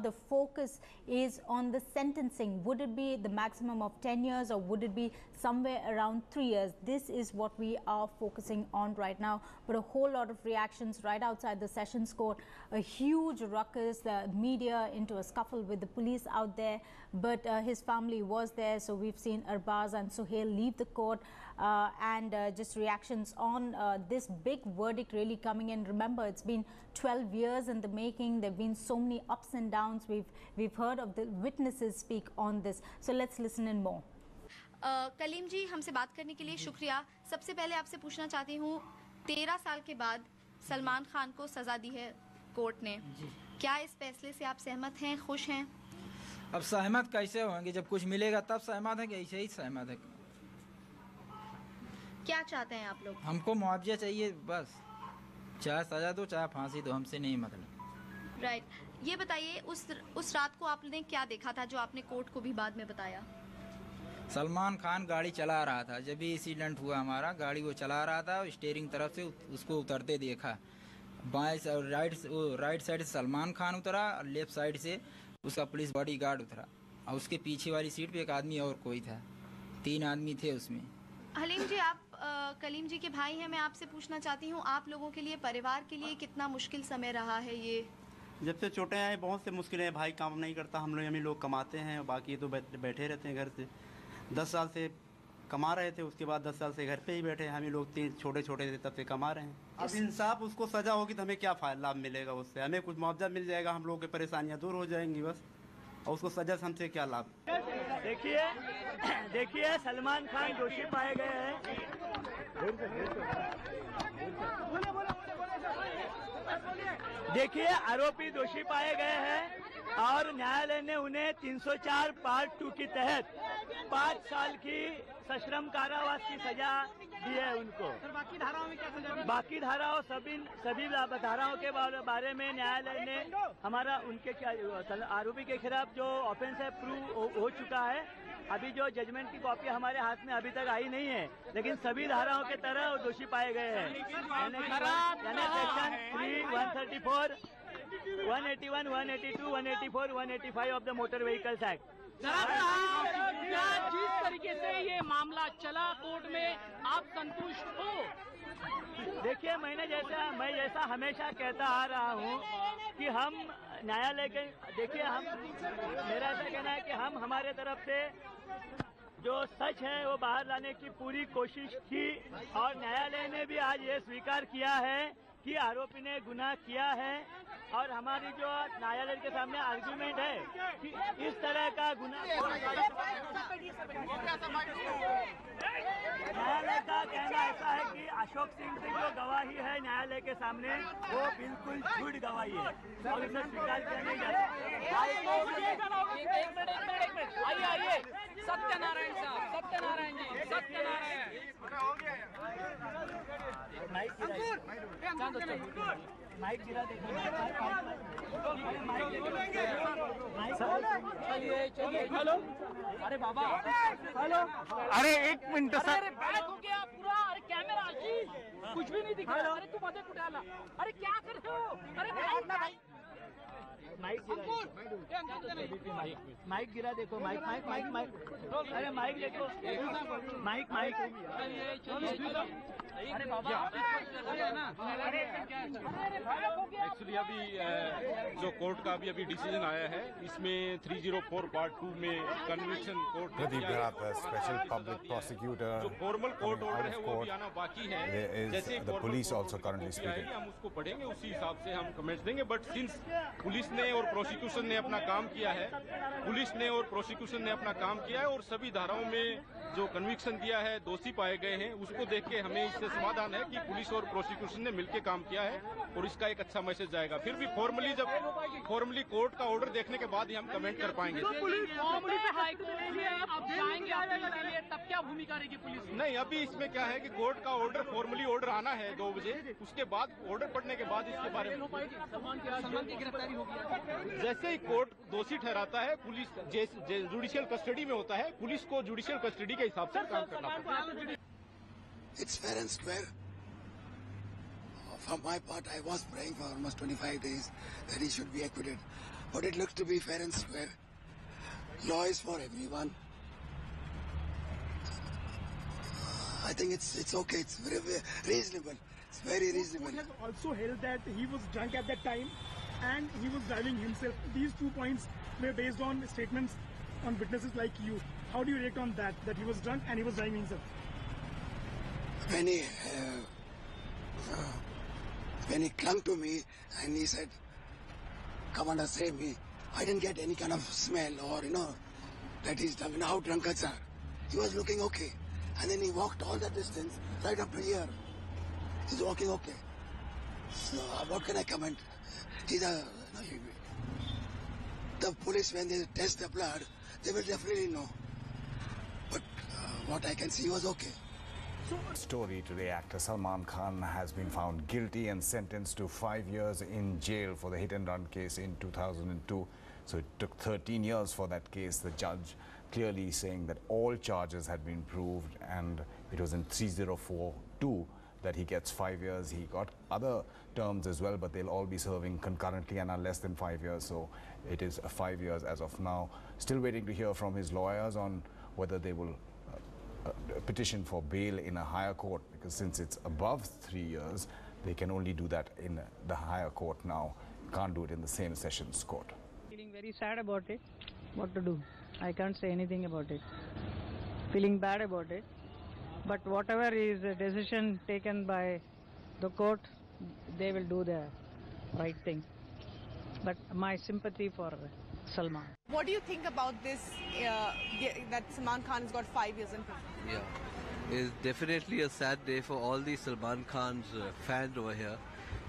the focus is on the sentencing. Would it be the maximum of 10 years or would it be somewhere around 3 years? This is what we are focusing on right now. But a whole lot of reactions right outside the Sessions Court, a huge ruckus, the media into a scuffle with the police out there. But his family was there, so we've seen Arbaz and Suhail leave the court, and just reactions on this big verdict really coming in. Remember, it's been 12 years in the making. There have been so many ups and downs. We've heard of the witnesses speak on this. So let's listen in more. Kaleem जी, हमसे बात करने के लिए शुक्रिया। सबसे पहले आपसे पूछना चाहती हूँ, 13 साल के बाद सलमान खान को सजा दी है कोर्ट ने, क्या इस फैसले से आप सहमत हैं, खुश हैं? अब सहमत कैसे होंगे, जब कुछ मिलेगा तब सहमत है कि ऐसे ही सहमत है। क्या चाहते हैं आप लोग? हमको मुआवजा चाहिए बस, चाहे सजा दो चाहे फांसी दो, हमसे नहीं मतलब। राइट, ये बताइए उस रात को आपने क्या देखा था जो आपने कोर्ट को भी बाद में बताया? सलमान खान गाड़ी चला रहा था, जब भी एक्सीडेंट हुआ हमारा, गाड़ी वो चला रहा था, स्टीयरिंग तरफ से उसको उतरते देखा। बाएं राइट साइड से सलमान खान उतरा और लेफ्ट साइड से उसका पुलिस बॉडीगार्ड उतरा, और उसके पीछे वाली सीट पे एक आदमी और कोई था, 3 आदमी थे उसमें। हलीम जी, आप कलीम जी के भाई हैं, मैं आपसे पूछना चाहती हूँ, आप लोगों के लिए, परिवार के लिए कितना मुश्किल समय रहा है ये? जब से छोटे हैं बहुत से मुश्किल है। भाई काम नहीं करता, हम लोग कमाते हैं, बाकी तो बैठे रहते हैं घर से। 10 साल से कमा रहे थे, उसके बाद 10 साल से घर पे ही बैठे हैं। हम लोग 3 छोटे थे तब से कमा रहे हैं। अब इंसाफ उसको सजा होगी तो हमें क्या लाभ मिलेगा उससे? हमें कुछ मुआवजा मिल जाएगा, हम लोगों की परेशानियां दूर हो जाएंगी बस, और उसको सजा से हमसे क्या लाभ? देखिए सलमान खान दोषी पाए गए हैं। देखिए आरोपी दोषी पाए गए हैं और न्यायालय ने उन्हें 304 पार्ट 2 के तहत 5 साल की सश्रम कारावास की सजा दी है उनको। सर, बाकी धाराओं में क्या सजा? बाकी धाराओं सभी धाराओं के बारे में न्यायालय ने हमारा उनके आरोपी के खिलाफ जो ऑफेंस है प्रूव हो चुका है। अभी जो जजमेंट की कॉपी हमारे हाथ में अभी तक आई नहीं है, लेकिन सभी धाराओं के तरह दोषी पाए गए हैं। यानी section 3, 134, 181, 182, 184, 185 of the motor vehicles act. जिस तरीके से ये मामला चला कोर्ट में, आप संतुष्ट हो? देखिए मैं जैसा हमेशा कहता आ रहा हूँ कि हम न्यायालय के, देखिए मेरा ऐसा कहना है कि हम हमारे तरफ से जो सच है वो बाहर लाने की पूरी कोशिश की, और न्यायालय ने भी आज ये स्वीकार किया है कि आरोपी ने गुनाह किया है। और हमारी जो न्यायालय के सामने आर्गुमेंट है कि इस तरह का गुनाह, न्यायालय का कहना ऐसा है कि अशोक सिंह की जो गवाही है न्यायालय के सामने वो बिल्कुल झूठ गवाही है और इसे स्वीकार किया नहीं जाता। एक मिनट, आइए सत्यनारायण साहब, सत्यनारायण जी, सत्यनारायण माइक गिरा देखो, चलिए हेलो, अरे बाबा हेलो, अरे 1 मिनट सर, अरे बैक हो गया पूरा, अरे कैमरा जी कुछ भी नहीं दिख रहा। अरे तू मदद उठाला, अरे क्या कर रहे हो? अरे भाई माइक गिरा देखो, माइक अरे माइक देखो, माइक अरे बाबा एक्चुअली अभी जो कोर्ट का अभी डिसीजन आया है, इसमें 304 पार्ट 2 में conviction court special public prosecutor, जो फॉर्मल कोर्ट ऑर्डर है वो भी आना बाकी है। जैसे पुलिस आल्सो करंटली स्पीकिंग, हम उसको पढ़ेंगे, उसी हिसाब से हम कमेंट्स देंगे। बट सिंस पुलिस ने और प्रोसिक्यूशन ने अपना काम किया है, और सभी धाराओं में जो कन्विक्शन दिया है, दोषी पाए गए हैं, उसको देख के हमें इससे समाधान है कि पुलिस और प्रोसिक्यूशन ने मिलकर काम किया है और इसका एक अच्छा मैसेज जाएगा। फिर भी फॉर्मली कोर्ट का ऑर्डर देखने के बाद ही हम कमेंट कर पाएंगे। तब क्या भूमिका रहेगी पुलिस? नहीं, अभी इसमें क्या है कि कोर्ट का ऑर्डर फॉर्मली ऑर्डर आना है 2 बजे, उसके बाद ऑर्डर पढ़ने के बाद इसके बारे में सलमान की गिरफ्तारी होगी। जैसे ही कोर्ट दोषी ठहराता है, पुलिस जुडिशियल कस्टडी में होता है, पुलिस को जुडिशियल कस्टडी के हिसाब से काम करना पड़ता है। It's fair and square. From my part, I was praying for almost 25 days that he should be acquitted. but it looks to be fair and square. Law is for everyone. I think it's okay. It's very, very reasonable. It's very reasonable. The court has also held that he was drunk at that time and he was driving himself. These 2 points were based on statements on witnesses like you. How do you react on that? That he was drunk and he was driving himself? When he clung to me and he said, "Commander, save me," I didn't get any kind of smell or, that he's drunk. How drunkards are. He was looking okay. And then he walked all that distance right up to here. He's walking okay. So what can I comment? The police, when they test the blood, they will definitely know. But what I can see, he was okay. Story today, actor Salman Khan has been found guilty and sentenced to 5 years in jail for the hit-and-run case in 2002. So it took 13 years for that case. The judge clearly saying that all charges had been proved, and it was in 3042 that he gets 5 years. He got other terms as well, but they'll all be serving concurrently and are less than 5 years. So it is 5 years as of now. Still waiting to hear from his lawyers on whether they will petition for bail in a higher court, because since it's above 3 years, they can only do that in the higher court now. Can't do it in the same sessions court. Feeling very sad about it. What to do? I can't say anything about it. Feeling bad about it. But whatever is a decision taken by the court, they will do the right thing. But my sympathy for Salman. What do you think about this, that Salman Khan has got 5 years in prison? Yeah, it's definitely a sad day for all the Salman Khan's fans over here.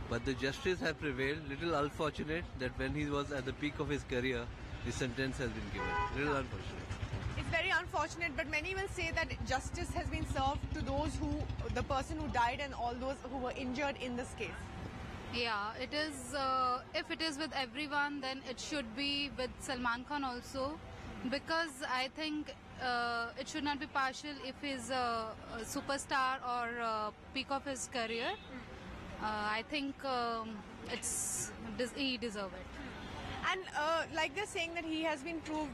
But the justice have prevailed. Little unfortunate that when he was at the peak of his career, the sentence has been given. Little unfortunate. It's very unfortunate, but many will say that justice has been served to the person who died and all those who were injured in this case. Yeah, it is. If it is with everyone, then it should be with Salman Khan also, because I think it should not be partial if he's a superstar or peak of his career. I think he deserves it. And like they're saying that he has been proved,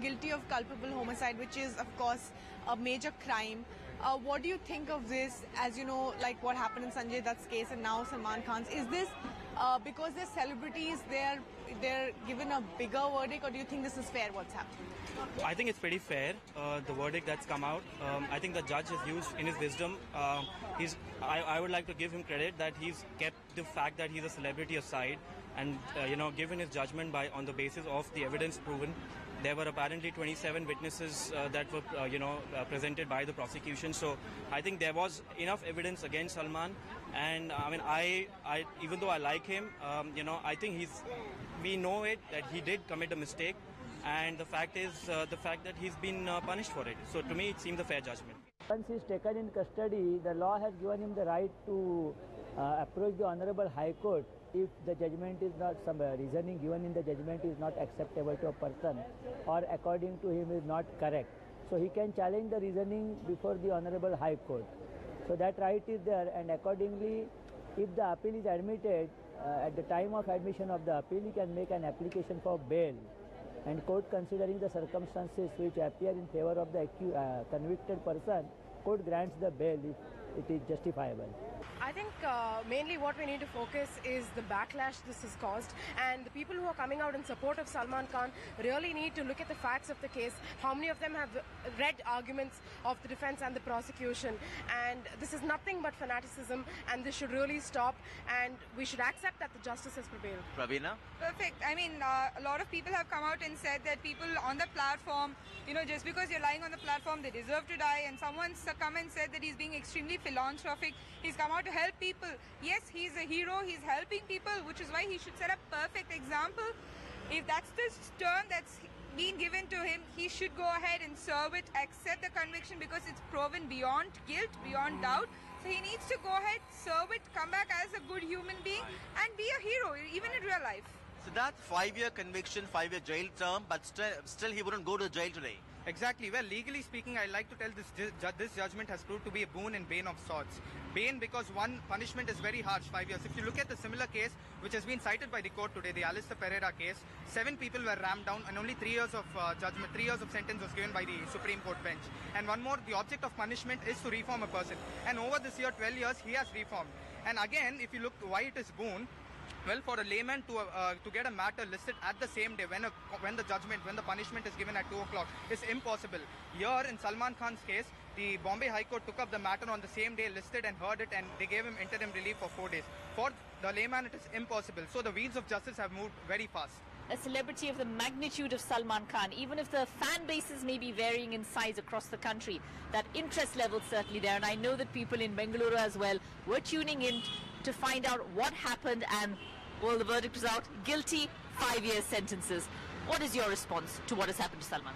guilty of culpable homicide, which is, of course, a major crime. What do you think of this, as you know, like what happened in Sanjay Dutt's case and now Salman Khan's? Is this because they're celebrities, they're given a bigger verdict, or do you think this is fair, what's happening? I think it's pretty fair, the verdict that's come out. I think the judge has used in his wisdom. I would like to give him credit that he's kept the fact that he's a celebrity aside and, given his judgment on the basis of the evidence proven. There were apparently 27 witnesses that were, presented by the prosecution. So I think there was enough evidence against Salman. And I mean, I even though I like him, I think we know that he did commit a mistake. And the fact is, that he's been punished for it. So to me, it seems a fair judgment. Once he's taken in custody, the law has given him the right to approach the Honorable High Court if the judgment is not, some reasoning given in the judgment is not acceptable to a person or according to him is not correct. So he can challenge the reasoning before the Honorable High Court. So that right is there, and accordingly, if the appeal is admitted, at the time of admission of the appeal, he can make an application for bail. And court, considering the circumstances which appear in favor of the convicted person, court grants the bail if it is justifiable. I think mainly what we need to focus is the backlash this has caused, and the people who are coming out in support of Salman Khan really need to look at the facts of the case. How many of them have read arguments of the defense and the prosecution? And this is nothing but fanaticism, and this should really stop, and we should accept that the justice has prevailed. Pravina? Perfect. I mean, a lot of people have come out and said that people on the platform, just because you're lying on the platform, they deserve to die. And someone's come and said that he's being extremely philanthropic. He's come out to help people. Yes, he's a hero. He's helping people, which is why he should set a perfect example. If that's the turn that's being given to him, he should go ahead and serve it, accept the conviction, because it's proven beyond guilt, beyond doubt. So he needs to go ahead, serve it, come back as a good human being and be a hero, even in real life. So that's 5-year conviction, 5-year jail term, but still he wouldn't go to jail today. Exactly. Well, legally speaking, I like to tell this judgment has proved to be a boon and bane of sorts. Bane because one, punishment is very harsh, 5 years. If you look at the similar case which has been cited by the court today, the Alistair Pereira case, 7 people were rammed down and only 3 years of judgment, 3 years of sentence was given by the Supreme Court bench. And one more, the object of punishment is to reform a person. And over this year, 12 years, he has reformed. And again, if you look why it is boon, well, for a layman to get a matter listed at the same day when the punishment is given at 2 o'clock is impossible. Here in Salman Khan's case, the Bombay High Court took up the matter on the same day, listed and heard it, and they gave him interim relief for 4 days. For the layman, it is impossible. So the wheels of justice have moved very fast. A celebrity of the magnitude of Salman Khan, even if the fan bases may be varying in size across the country, that interest level certainly there. And I know that people in Bengaluru as well were tuning in to find out what happened, and well, the verdict was out. Guilty, 5-year sentences. What is your response to what has happened to Salman?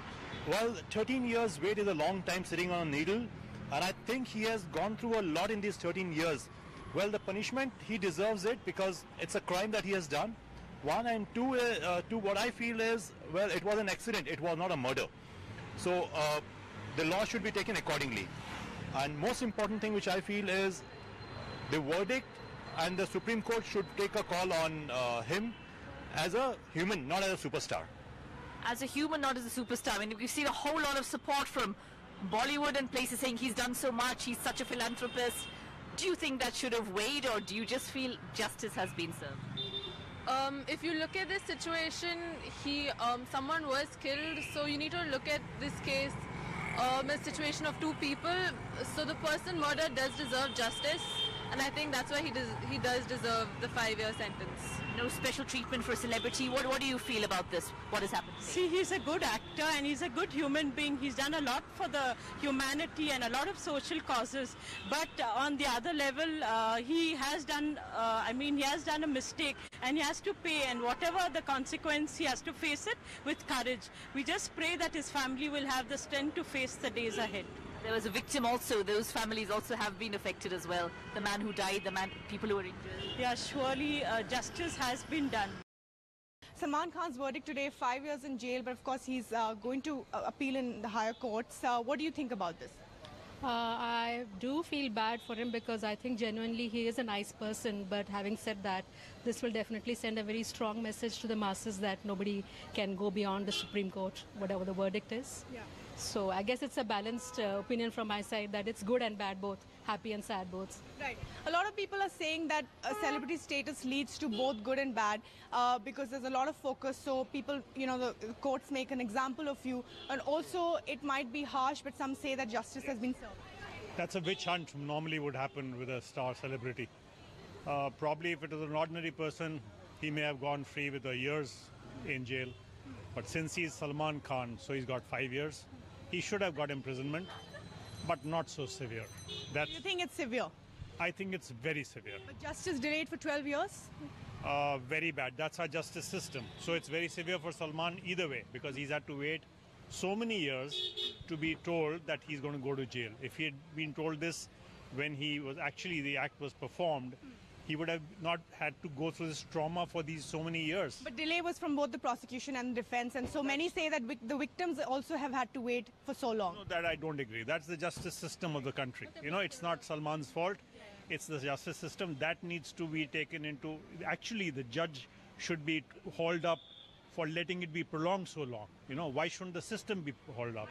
Well, 13 years wait is a long time sitting on a needle, and I think he has gone through a lot in these 13 years. Well, the punishment, he deserves it because it's a crime that he has done. 1 and 2, what I feel is, well, it was an accident. It was not a murder. So the law should be taken accordingly. And most important thing which I feel is the verdict, and the Supreme Court should take a call on him as a human, not as a superstar. As a human, not as a superstar. I mean, we've seen a whole lot of support from Bollywood and places saying he's done so much, he's such a philanthropist. Do you think that should have weighed, or do you just feel justice has been served? If you look at this situation, someone was killed, so you need to look at this case a situation of 2 people. So the person murdered does deserve justice, and I think that's why he does deserve the 5-year sentence. No special treatment for a celebrity. What do you feel about this? What has happened? See, he's a good actor and he's a good human being. He's done a lot for the humanity and a lot of social causes. But on the other level, he has done, he has done a mistake and he has to pay. And whatever the consequence, he has to face it with courage. We just pray that his family will have the strength to face the days ahead. There was a victim also. Those families also have been affected as well. The man who died, people who were injured. Yeah, surely justice has been done. Salman Khan's verdict today, 5 years in jail, but of course he's going to appeal in the higher courts. What do you think about this? I do feel bad for him because I think genuinely he is a nice person. But having said that, this will definitely send a very strong message to the masses that nobody can go beyond the Supreme Court, whatever the verdict is. Yeah. So I guess it's a balanced opinion from my side that it's good and bad both, happy and sad both. Right. A lot of people are saying that celebrity status leads to both good and bad because there's a lot of focus. So people, the courts make an example of you. And also it might be harsh, but some say that justice has been served. That's a witch hunt normally would happen with a star celebrity. Probably if it was an ordinary person, he may have gone free with years in jail. But since he's Salman Khan, so he's got 5 years. He should have got imprisonment, but not so severe. Do you think it's severe? I think it's very severe. But justice delayed for 12 years? Very bad. That's our justice system. So it's very severe for Salman either way, because he's had to wait so many years to be told that he's going to go to jail. If he had been told this when the act was performed, he would have not had to go through this trauma for these so many years. But delay was from both the prosecution and the defense, and so many say that the victims also have had to wait for so long. No, that I don't agree. That's the justice system of the country. It's not Salman's fault. It's the justice system that needs to be taken into. Actually, the judge should be hauled up for letting it be prolonged so long. Why shouldn't the system be hauled up?